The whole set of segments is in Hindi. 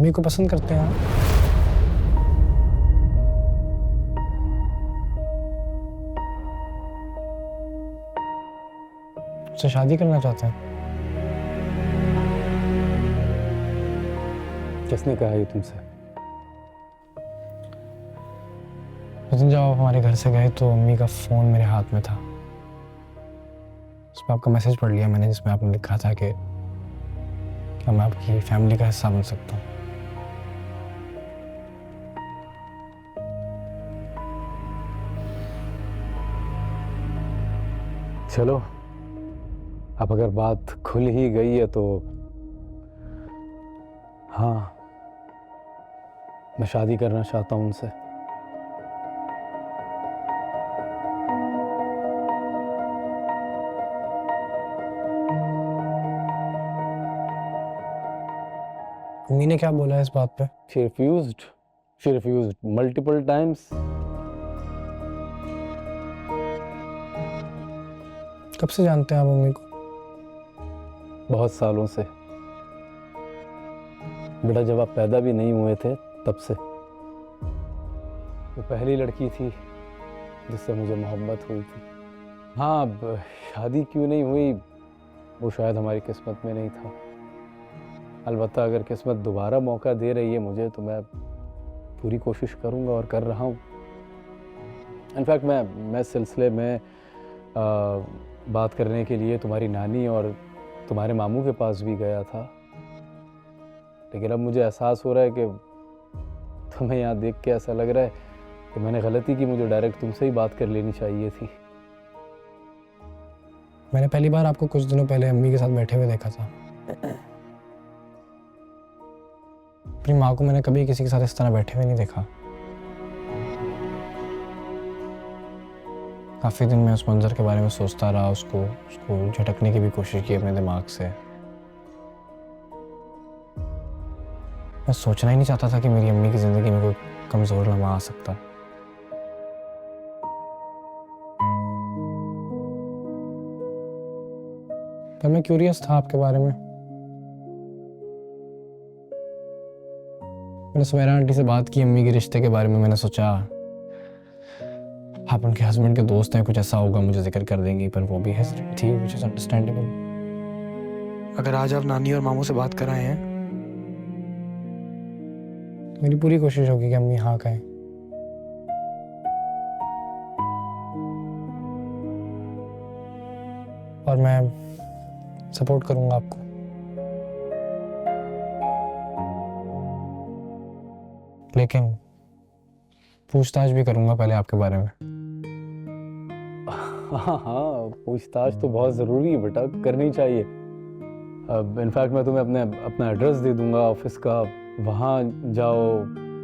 अम्मी को पसंद करते हैं आप? उससे शादी करना चाहते हैं? किसने कहा ये तुमसे? उस दिन जब आप हमारे घर से गए तो अम्मी का फ़ोन मेरे हाथ में था। उस पर आपका मैसेज पढ़ लिया मैंने, जिसमें आपने लिखा था कि मैं आपकी फैमिली का हिस्सा बन सकता हूँ। चलो, अब अगर बात खुल ही गई है तो हाँ, मैं शादी करना चाहता हूँ उनसे। अम्मी ने क्या बोला इस बात पे? She refused multiple times. कब से जानते हैं आप अम्मी को? बहुत सालों से बेटा, जब आप पैदा भी नहीं हुए थे तब से। वो पहली लड़की थी जिससे मुझे मोहब्बत हुई थी। हाँ, अब शादी क्यों नहीं हुई वो शायद हमारी किस्मत में नहीं था। अलबत्ता अगर किस्मत दोबारा मौका दे रही है मुझे तो मैं पूरी कोशिश करूँगा और कर रहा हूँ। इनफैक्ट मैं सिलसिले में बात करने के लिए तुम्हारी नानी और तुम्हारे मामू के पास भी गया था, लेकिन अब मुझे एहसास हो रहा है कि तुम्हें यहाँ देख के ऐसा लग रहा है कि मैंने गलती की, मुझे डायरेक्ट तुमसे ही बात कर लेनी चाहिए थी। मैंने पहली बार आपको कुछ दिनों पहले अम्मी के साथ बैठे हुए देखा था। अपनी माँ को मैंने कभी किसी के साथ इस तरह बैठे हुए नहीं देखा। काफ़ी दिन मैं उस मंजर के बारे में सोचता रहा, उसको झटकने की भी कोशिश की अपने दिमाग से। मैं सोचना ही नहीं चाहता था कि मेरी अम्मी की ज़िंदगी में कोई कमज़ोर लम्हा आ सकता है। पर मैं क्यूरियस था आपके बारे में। मैंने सुमेरा आंटी से बात की अम्मी के रिश्ते के बारे में। मैंने सोचा आप उनके हस्बैंड के दोस्त हैं, कुछ ऐसा होगा, मुझे जिक्र कर देंगी, पर वो भी हेजिटेंट थी, व्हिच इज अंडरस्टैंडेबल। अगर आज आप नानी और मामू से बात कर आए हैं तो मेरी पूरी कोशिश होगी कि अम्मी हाँ कहें। और मैं सपोर्ट करूंगा आपको। लेकिन पूछताछ भी करूंगा पहले आपके बारे में। हाँ हाँ, पूछताछ तो बहुत ज़रूरी है बेटा, करनी चाहिए। अब इनफैक्ट मैं तुम्हें अपना एड्रेस दे दूंगा ऑफिस का, वहाँ जाओ।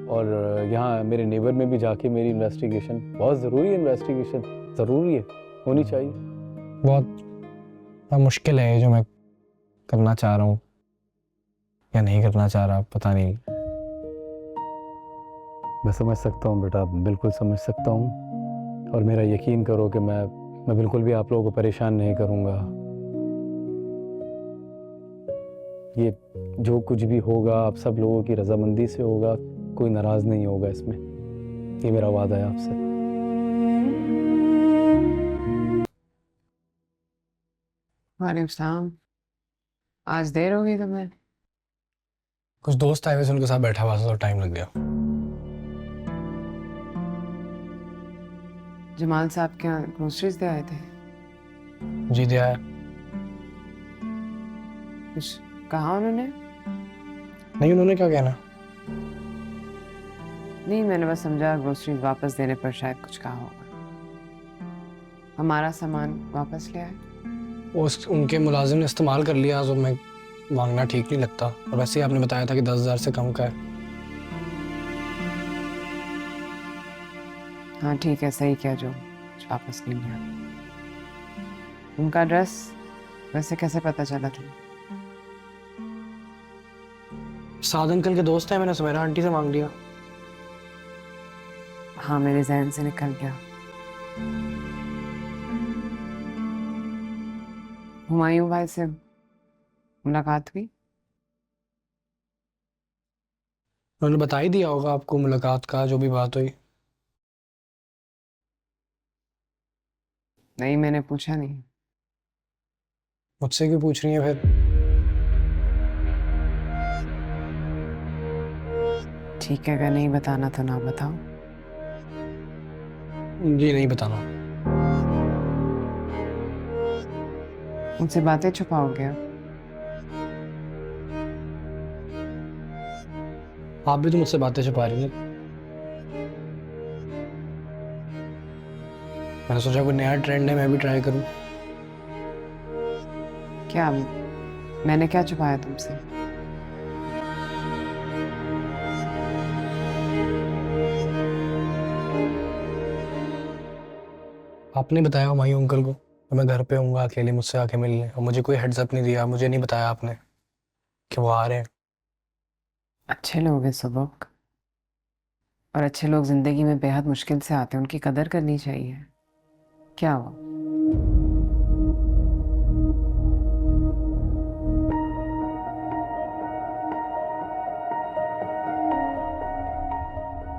और यहाँ मेरे नेबर में भी जाके मेरी इन्वेस्टिगेशन, बहुत ज़रूरी है, इन्वेस्टिगेशन ज़रूरी है, होनी चाहिए। बहुत मुश्किल है ये जो मैं करना चाह रहा हूँ या नहीं करना चाह रहा, पता नहीं। मैं समझ सकता हूँ बेटा, बिल्कुल समझ सकता हूँ। और मेरा यकीन करो कि मैं बिल्कुल भी आप लोगों को परेशान नहीं करूँगा। ये जो कुछ भी होगा आप सब लोगों की रजामंदी से होगा, कोई नाराज़ नहीं होगा इसमें, ये मेरा वादा है आपसे। वालेकुम सलाम। आज देर हो गई तुम्हें? कुछ दोस्त आए हुए थे, उनके साथ बैठा हुआ था तो टाइम लग गया। जमाल साहब के यहाँ ग्रोसरीज दे आए थे? जी दिया है। कुछ कहा उन्होंने? नहीं, उन्होंने क्या कहना। नहीं, मैंने बस समझा ग्रोसरीज वापस देने पर शायद कुछ कहा होगा। हमारा सामान वापस ले आए? उनके मुलाजिम ने इस्तेमाल कर लिया तो मैं मांगना ठीक नहीं लगता। और वैसे ही आपने बताया था कि 10,000 से कम का है। हाँ ठीक है, सही किया जो कुछ वापस नहीं लिया। उनका एड्रेस वैसे कैसे पता चला तुम्हें? साद अंकल के दोस्त हैं, मैंने सुमेरा आंटी से मांग लिया। हाँ, मेरे जहन से निकल गया। हुमायूं भाई से मुलाकात हुई? उन्होंने बता ही दिया होगा आपको मुलाकात का, जो भी बात हुई। नहीं, मैंने पूछा नहीं। मुझसे क्यों पूछ रही हैं फिर? ठीक है, अगर नहीं बताना तो ना बताओ। जी नहीं बताना। मुझसे बातें छुपाओगे आप? आप भी तो मुझसे बातें छुपा रही हैं। मैंने सोचा कोई नया ट्रेंड है, मैं भी ट्राई करूं। क्या? मैंने क्या छुपाया तुमसे? आपने बताया हुमायूं अंकल को तो मैं घर पे हूँगा अकेले, मुझसे आके मिलने, और मुझे कोई हेड्स अप नहीं दिया, मुझे नहीं बताया आपने कि वो आ रहे हैं। अच्छे लोग हैं सबक, और अच्छे लोग जिंदगी में बेहद मुश्किल से आते हैं, उनकी कदर करनी चाहिए। क्या हुआ?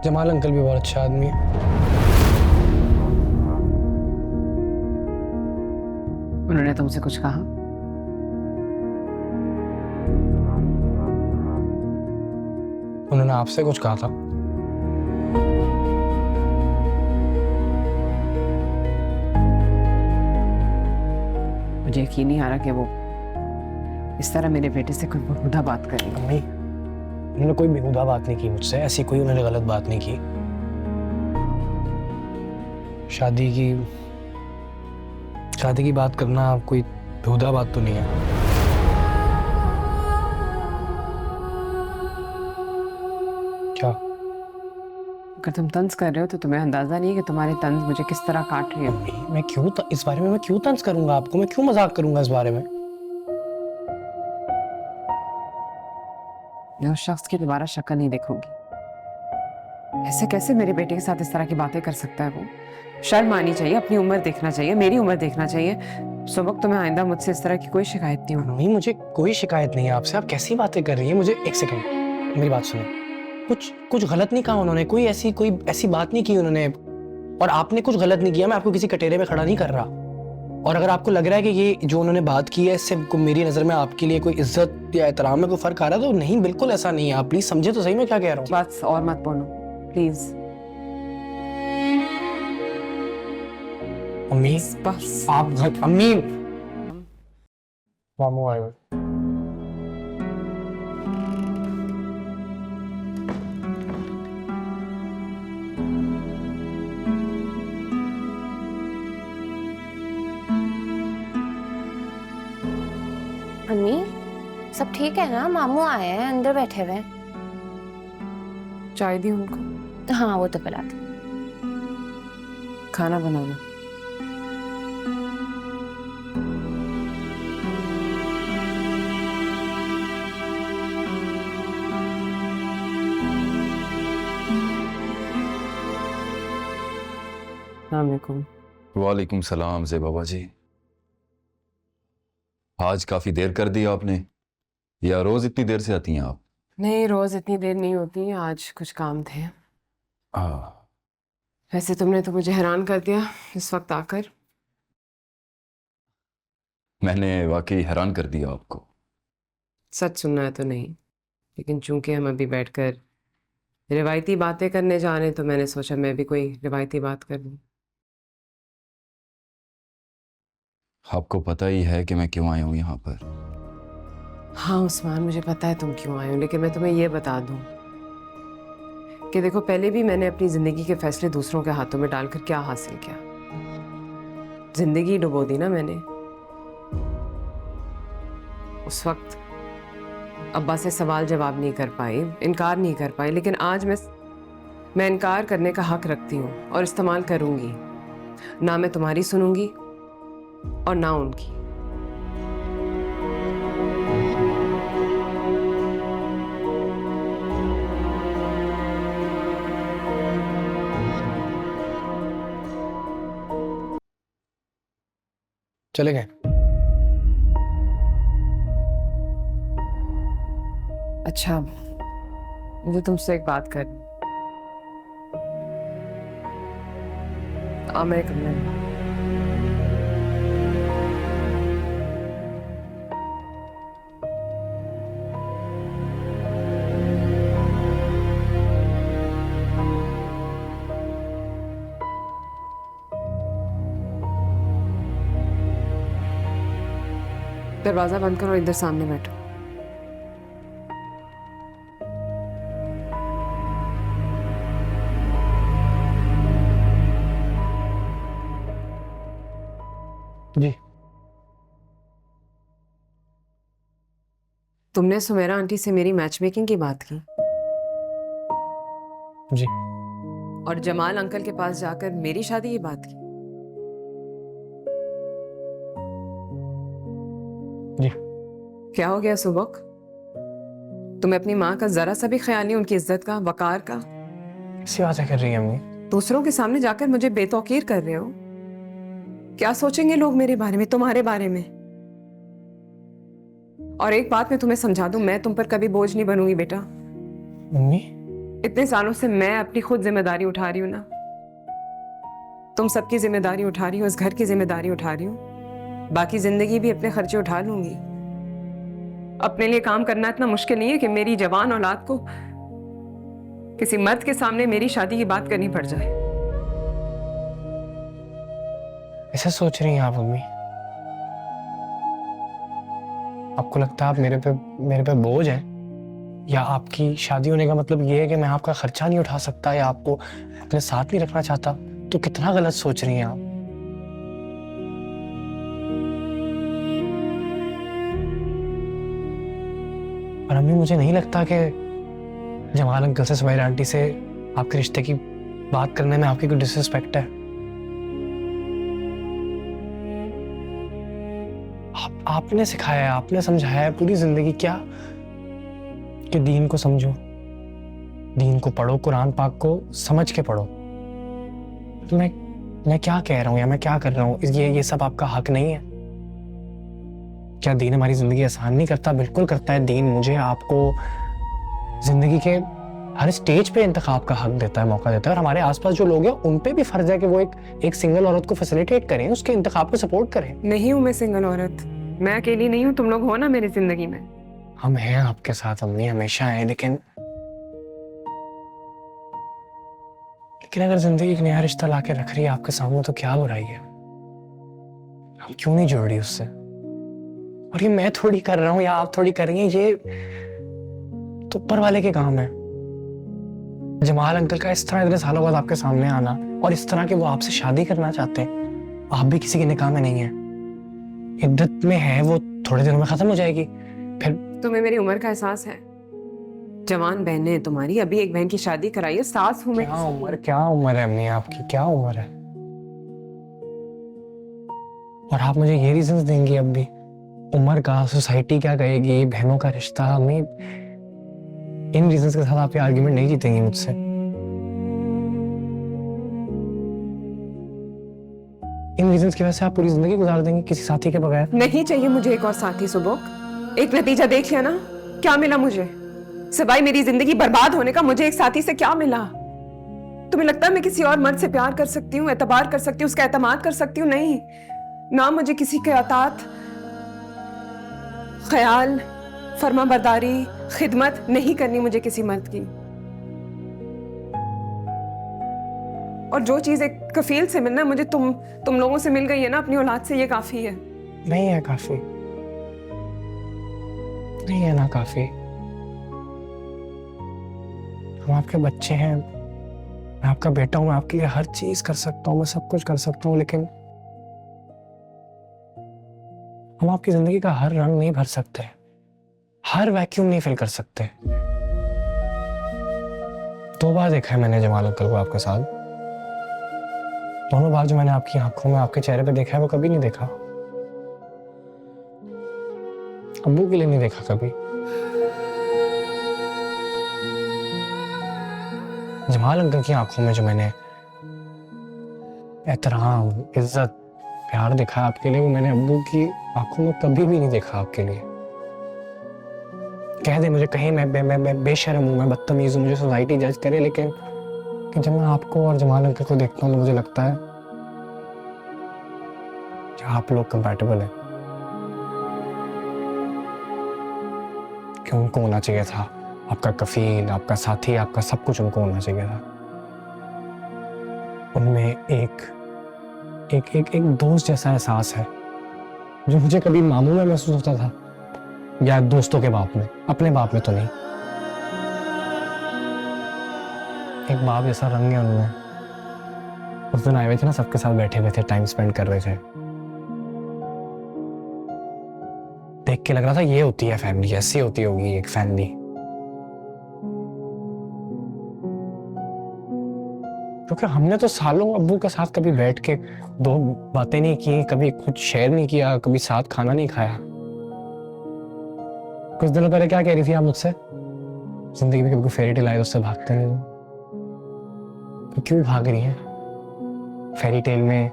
जमाल अंकल भी बहुत अच्छा आदमी है। उन्होंने तुमसे कुछ कहा? उन्होंने आपसे कुछ कहा था? मुझे यकीन नहीं आ रहा कि वो इस तरह मेरे बेटे से कोई बेहुदा बात करेंगे। अम्मी, उन्होंने कोई बेहुदा बात नहीं की मुझसे, ऐसी कोई उन्होंने गलत बात नहीं की। शादी की बात करना कोई बेहुदा बात तो नहीं है। क्या? अगर तुम तंज कर रहे हो तो तुम्हें अंदाजा नहीं है कि तुम्हारे तंज मुझे किस तरह काट रही है। अम्मी, मैं क्यों इस बारे में मैं क्यों तंज करूंगा आपको, मैं क्यों मजाक करूंगा इस बारे में? मैं उस शख्स की दोबारा शक्ल नहीं देखूंगी। ऐसे कैसे मेरे बेटे के साथ इस तरह की बातें कर सकता है वो? शर्म आनी चाहिए, अपनी उम्र देखना चाहिए, मेरी उम्र देखना चाहिए। सबक तुम्हें आइंदा मुझसे इस तरह की कोई शिकायत नहीं होगी। अम्मी, मुझे कोई शिकायत नहीं है आपसे, आप कैसी बातें कर रही हैं? मुझे एक सेकंड मेरी बात सुनो। कुछ गलत नहीं कहा उन्होंने, कोई ऐसी बात नहीं की उन्होंने, और आपने कुछ गलत नहीं किया। मैं आपको किसी कटेरे में खड़ा नहीं कर रहा। और अगर आपको लग रहा है कि ये जो उन्होंने बात की है इससे मेरी नज़र में आपके लिए कोई इज्जत या एहतराम में कोई फर्क आ रहा है, तो नहीं, बिल्कुल ऐसा नहीं है। आप प्लीज समझे तो सही मैं क्या कह रहा हूँ। बात और मत बोलो प्लीज। अम्मी, बस आप अम्मी, मामू आए हुए। अम्मी, सब ठीक है ना? मामू आए हैं, अंदर बैठे हुए हैं। चाय दी उनको? हाँ, वो तो पिला दो। खाना बनाना। अस्सलामुअलैकुम। वालेकुम सलाम जे बाबा जी। आज काफी देर कर दी आपने, या रोज इतनी देर से आती हैं आप? नहीं, रोज इतनी देर नहीं होती, आज कुछ काम थे। हाँ, वैसे तुमने तो मुझे हैरान कर दिया इस वक्त आकर। मैंने वाकई हैरान कर दिया आपको। सच सुनना है तो नहीं, लेकिन चूंकि हम अभी बैठकर रिवायती बातें करने जा रहे हैं तो मैंने सोचा मैं भी कोई रिवायती बात कर लूं। आपको पता ही है कि मैं क्यों आया हूं यहाँ पर। हाँ उस्मान, मुझे पता है तुम क्यों आए हो, लेकिन मैं तुम्हें ये बता दूं कि देखो, पहले भी मैंने अपनी जिंदगी के फैसले दूसरों के हाथों में डालकर क्या हासिल किया। जिंदगी डुबो दी ना मैंने। उस वक्त अब्बा से सवाल जवाब नहीं कर पाई, इनकार नहीं कर पाई, लेकिन आज मैं इनकार करने का हक रखती हूँ और इस्तेमाल करूंगी। ना मैं तुम्हारी सुनूंगी और ना उनकी। चले गए? अच्छा, मुझे तुमसे एक बात करनी। मेरे कमरे में। दरवाजा बंद करो, इधर सामने बैठो। जी तुमने सुमेरा आंटी से मेरी मैच मेकिंग की बात की जी और जमाल अंकल के पास जाकर मेरी शादी की बात की। जी क्या हो गया सुबक? तुम्हें अपनी माँ का जरा सा भी ख्याल नहीं, उनकी इज्जत का, वकार का? कैसी बातें कर रही है अम्मी? दूसरों के सामने जाकर मुझे बेतौकीर कर रहे हो। क्या सोचेंगे लोग मेरे बारे में, तुम्हारे बारे में? और एक बात मैं तुम्हें समझा दूं, मैं तुम पर कभी बोझ नहीं बनूंगी बेटा। मम्मी इतने सालों से मैं अपनी खुद जिम्मेदारी उठा रही हूं ना, तुम सबकी जिम्मेदारी उठा रही हो, इस घर की जिम्मेदारी उठा रही हूं, बाकी जिंदगी भी अपने खर्चे उठा लूंगी। अपने लिए काम करना इतना मुश्किल नहीं है कि मेरी जवान औलाद को किसी मर्द के सामने मेरी शादी की बात करनी पड़ जाए। ऐसा सोच रही हैं आप अम्मी? आपको लगता है आप मेरे पे बोझ हैं? या आपकी शादी होने का मतलब ये है कि मैं आपका खर्चा नहीं उठा सकता या आपको अपने साथ नहीं रखना चाहता? तो कितना गलत सोच रही हैं आप। और अम्मी मुझे नहीं लगता कि जमाल अंकल से सुमेरा आंटी से आपके रिश्ते की बात करने में आपकी कोई डिसरिस्पेक्ट है। आपने सिखाया है, आपने समझाया है पूरी जिंदगी क्या कि दीन को समझो, दीन को पढ़ो, कुरान पाक को समझ के पढ़ो। तो मैं क्या कह रहा हूँ या मैं क्या कर रहा हूँ, ये सब आपका हक नहीं है? क्या दीन हमारी जिंदगी आसान नहीं करता? बिल्कुल करता है। दीन मुझे आपको जिंदगी के हर स्टेज पे इंतखाब का हक देता है, मौका देता है। और हमारे आसपास जो लोग हैं उन पे भी फर्ज है कि वो एक सिंगल औरत को फैसिलिटेट करें, उसके इंतखाब को सपोर्ट करें। नहीं हूं मैं सिंगल औरत, मैं अकेली नहीं हूं, तुम लोग हो ना मेरी जिंदगी में। हम हैं आपके साथ अम्मी, हमेशा हैं, लेकिन अगर जिंदगी एक नया रिश्ता लाके रख रही है आपके सामने तो क्या बुराई है? हम क्यों नहीं जुड़ रही उससे? और ये मैं थोड़ी कर रहा हूँ या आप थोड़ी कर रही हैं, ये तो ऊपर वाले के काम है। जमाल अंकल का इस तरह इतने सालों बाद आपके सामने आना और इस तरह के वो आपसे शादी करना चाहते हैं, आप भी किसी के निकाह में नहीं है, इद्दत में है, वो थोड़े दिनों में खत्म हो जाएगी। फिर तुम्हें मेरी उम्र का एहसास है? जवान बहनें हैं तुम्हारी, अभी एक बहन की शादी कराई है, सास हूं मैं। क्या उम्र है अम्मी आपकी, क्या उम्र है? और आप मुझे ये रीजंस देंगी अब भी? उम्र का, सोसाइटी क्या कहेगी, बहनों का रिश्ता, अम्मी इन रीजंस के साथ आप ये आर्ग्यूमेंट नहीं जीतेंगी मुझसे। इन रीजंस की वजह से आप पूरी जिंदगी गुजार देंगे किसी साथी के बगैर? नहीं चाहिए मुझे एक और साथी सुबोक। एक नतीजा देख लिया ना, क्या मिला मुझे? सिवाय मेरी जिंदगी बर्बाद होने का मुझे एक साथी से क्या मिला? तुम्हें लगता है मैं किसी और मर्द से प्यार कर सकती हूँ, एतबार कर सकती हूँ, उसका एतमाद कर सकती हूँ? नहीं ना, मुझे किसी के अतात, ख्याल, फर्माबरदारी, खिदमत नहीं करनी मुझे किसी मर्द की। और जो चीज एक कफील से मिलना मुझे तुम लोगों से मिल गई है ना, अपनी औलाद से, ये काफी है। नहीं है काफी, नहीं है ना काफी। हम आपके बच्चे हैं, मैं आपका बेटा हूं, मैं आपके लिए हर चीज कर सकता हूं, मैं सब कुछ कर सकता हूं, लेकिन हम आपकी जिंदगी का हर रंग नहीं भर सकते, हर वैक्यूम नहीं फिल कर सकते। 2 बार देखा है मैंने जमाल अंकल को आपके साथ, दोनों बार जो मैंने आपकी आंखों में, आपके चेहरे पे देखा है वो कभी नहीं देखा, अब्बू के लिए नहीं देखा कभी। जमाल अंकल की आंखों में जो मैंने एहतराम, इज्जत, प्यार देखा आपके लिए, वो मैंने अब्बू की आंखों में कभी भी नहीं देखा आपके लिए। कह दे मुझे, कहीं मैं बेशर्म हूँ, मैं बदतमीज हूँ, मुझे सोसाइटी जज करे, लेकिन कि जब मैं आपको और जमाल अंकल को देखता हूँ तो मुझे लगता है कि आप लोग कंपैटिबल हैं, कि उनको होना चाहिए था आपका कफील, आपका साथी, आपका सब कुछ उनको होना चाहिए था। उनमें एक दोस्त जैसा एहसास है जो मुझे कभी मामू में महसूस होता था या दोस्तों के बाप में, अपने बाप में तो नहीं। एक बाप जैसा रंग है उनमें। उस दिन आए हुए थे ना, सबके साथ बैठे हुए थे, टाइम स्पेंड कर रहे थे, देख के लग रहा था ये होती है फैमिली, ऐसी होती होगी एक फैमिली। क्योंकि हमने तो सालों अब्बू के साथ कभी बैठ के दो बातें नहीं की, कभी कुछ शेयर नहीं किया, कभी साथ खाना नहीं खाया। कुछ दिनों पहले क्या कह रही थी आप मुझसे? जिंदगी में कभी कोई फेरी टेल आए तो उससे भागते नहीं हो। तो क्यों भाग रही हैं? फेरी टेल में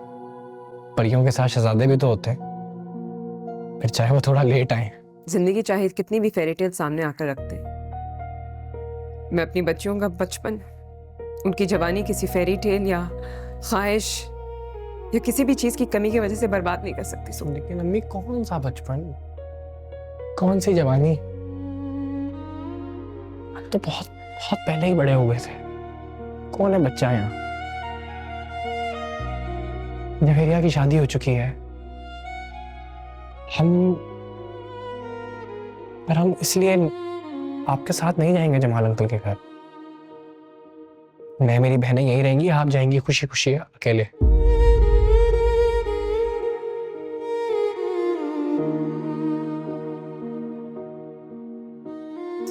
परियों के साथ शहजादे भी तो होते हैं, फिर चाहे वो थोड़ा लेट आए। जिंदगी चाहे कितनी भी फेरी टेल सामने आकर रखते, मैं अपनी बच्चियों का बचपन, उनकी जवानी किसी फेरी टेल या ख्वाहिश या किसी भी चीज की कमी की वजह से बर्बाद नहीं कर सकती। सुन, लेकिन अम्मी कौन सा बचपन, कौन सी जवानी? हम तो बहुत बहुत पहले ही बड़े हो गए थे। कौन है बच्चा यहाँ? जवेरिया की शादी हो चुकी है। पर हम इसलिए आपके साथ नहीं जाएंगे जमाल अंकल के घर। मैं, मेरी बहनें यहीं रहेंगी, आप जाएंगी खुशी खुशी अकेले।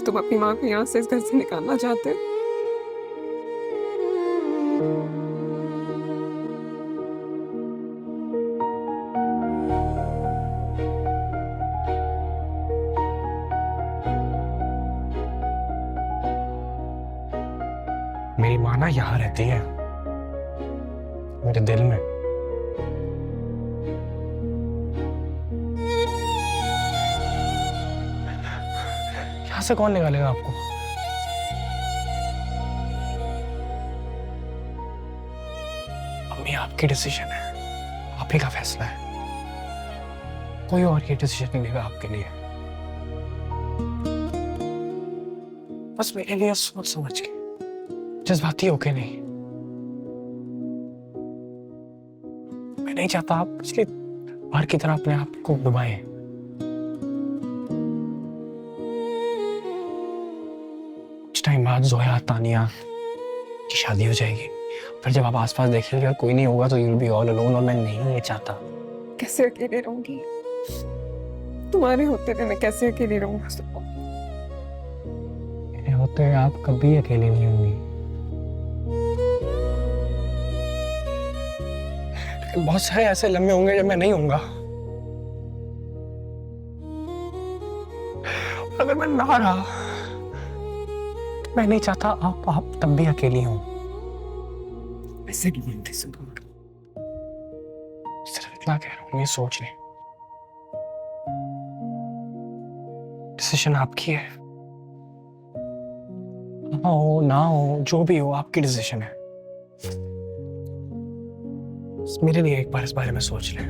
तुम अपनी माँ को यहाँ से इस घर से निकालना चाहते हो? मेरी माँ ना यहाँ रहती है, मेरे दिल में। यहाँ से कौन निकालेगा आपको? अम्मी, आपकी डिसीजन है, आप ही का फैसला है। कोई और ये डिसीजन नहीं लेगा आपके लिए। बस मेरे लिए सोच समझ के, जज्बाती होके नहीं। मैं नहीं चाहता आप पिछली बार की तरह अपने आप को डुबाएं। कुछ टाइम बाद जोया तानिया की शादी हो जाएगी, फिर जब आप आसपास देखेंगे और कोई नहीं होगा तो you will be all alone, और मैं नहीं ये चाहता। कैसे अकेले रहूंगी? तुम्हारे होते हुए मैं कैसे अकेली रहूंगी? मेरे होते हुए आप कभी अकेले नहीं होंगी। बहुत सारे ऐसे लम्हे होंगे जब मैं नहीं होऊंगा। अगर मैं ना रहा तो मैं नहीं चाहता आप तब भी अकेली हो। ऐसे नहीं बोलते, सिर्फ इतना कह रहा हूं, ये सोच ले। डिसीजन आपकी है, हो ना हो जो भी हो, आपकी डिसीजन है। मेरे लिए एक बार इस बारे में सोच लें।